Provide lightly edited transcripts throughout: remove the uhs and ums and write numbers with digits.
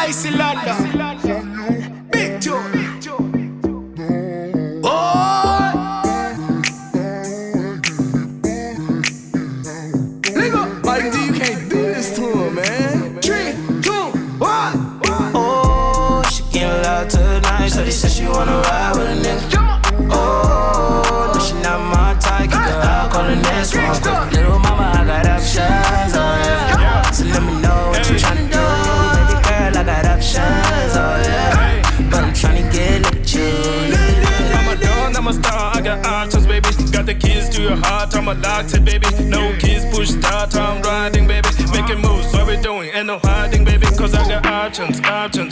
Iceland, big tune. Mike D, you can't do this to him, man. 3, 2, 1. Oh, she came out tonight, so they said she wanna ride with a nigga. Oh, no, she not my type, keep her out, call her next one quick. Little mama, I got options, oh yeah. So let me know what you tryna do, baby girl, I got options, oh yeah. But I'm tryna get at you. I'm a dawn, I'm a star, I got options, baby. Got the keys to your heart, I'm a locked it, baby. No keys, push start, I'm riding, baby. Making moves, what we doing, ain't no hiding, baby. Cause I got options,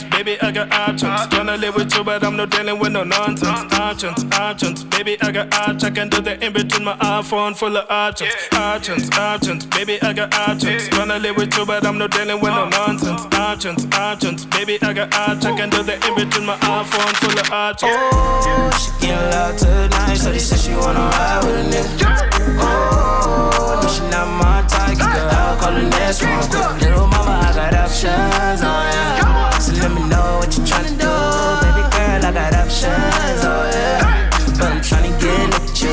baby, I got options. Gonna live with you, but I'm not dealing with no nonsense. Options, baby, I got options. I can do the in between my iPhone full of options. Options, baby, I got options. Gonna live with you, but I'm not dealing with no nonsense. Options, baby, I got options. I can do the in between my iPhone full of options. Oh, she came out tonight, so they said she wanna ride with a nigga. Oh, no, she not my type, keep her out, call her next one quick. Little mama, I got options, oh yeah. So let me know what you tryna do, baby girl, I got options, oh yeah. But I'm tryna get at you.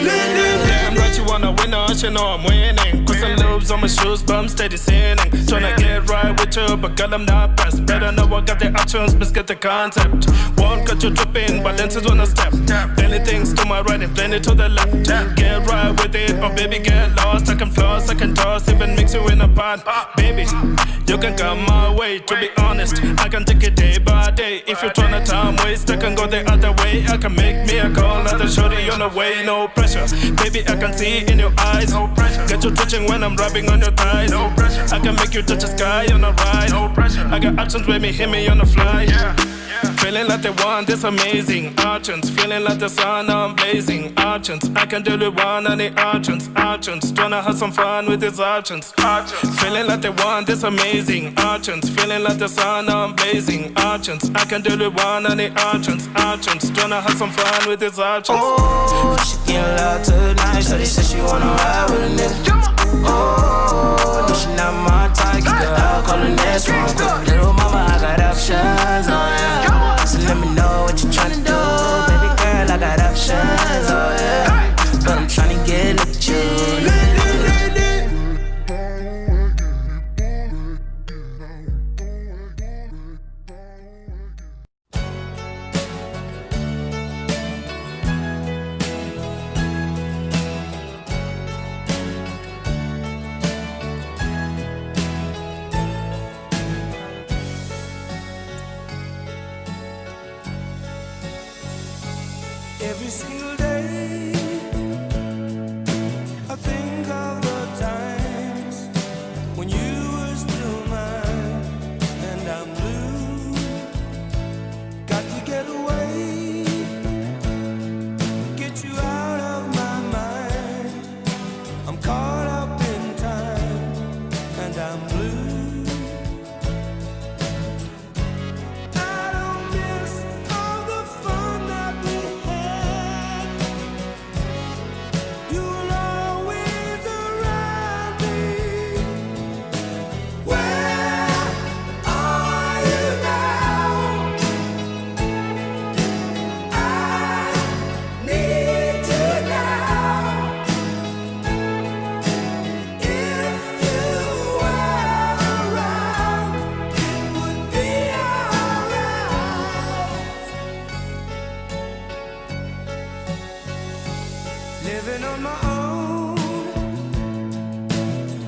Damn right you wanna win, you know I'm winning. Put some loops on my shoes, but I'm steady sinning. Tryna get right with you, but girl I'm not pressed. Better know I got the options, let's get the concept. Won't cut you tripping, balance is on a step. Plenty things to my right and plenty to the left. Get right with it, or baby get lost. I can floss, I can toss, even mix you in a pot. Baby, you can come my way, to be honest. I can take it day by day. If you're tryna time waste, I can go the other way. I can make me a call, not a shorty on the way. No pressure, baby I can see in your eyes. No pressure. Get you twitching when I'm rubbing on your thighs. No pressure. I can make you touch the sky on a ride. No pressure. I got options, baby, hit me on the fly. Yeah. Feeling like the one, this amazing. Options, feeling like the sun, I'm blazing. Options, I can do the one on the options. Tryna have some fun with these options. Feeling like the one, this amazing. Options, feeling like the sun, I'm blazing. Options, I can do the one on the options. Tryna have some fun with these options. Oh, she came out tonight, so they said she wanna ride with a nigga. Oh, no, she not my type, keep her out, call her next one quick. Little mama, I got options, oh yeah. So let me know what you tryna do, baby girl, I got options, oh yeah. But I'm tryna get at you. Every single day, I think of the times when you were still mine, and I'm blue. Got to get away, get you out of my mind. I'm caught up in time, and I'm blue. Living on my own,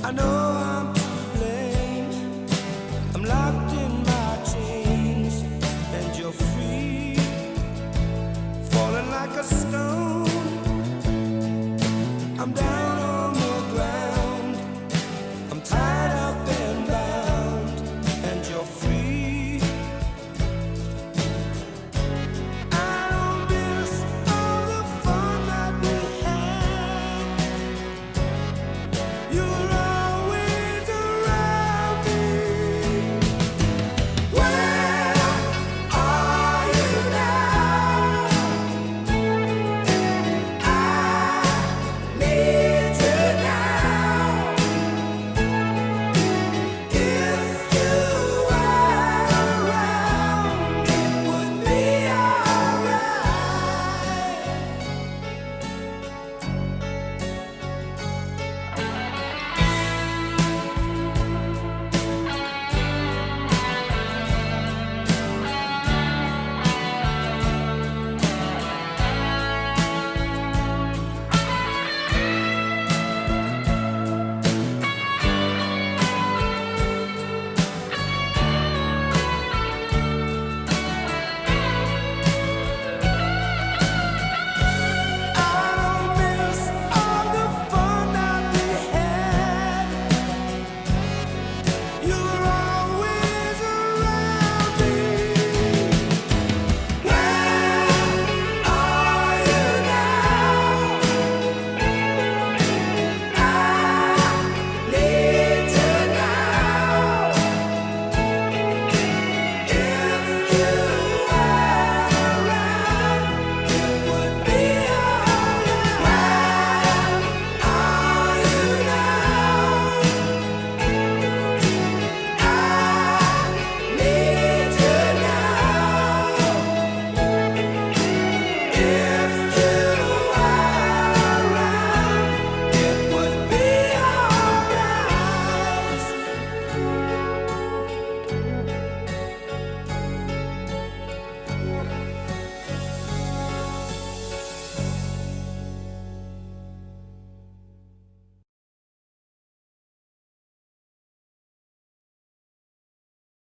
I know I'm to blame. I'm locked in my chains, and you're free, falling like a stone. I'm down.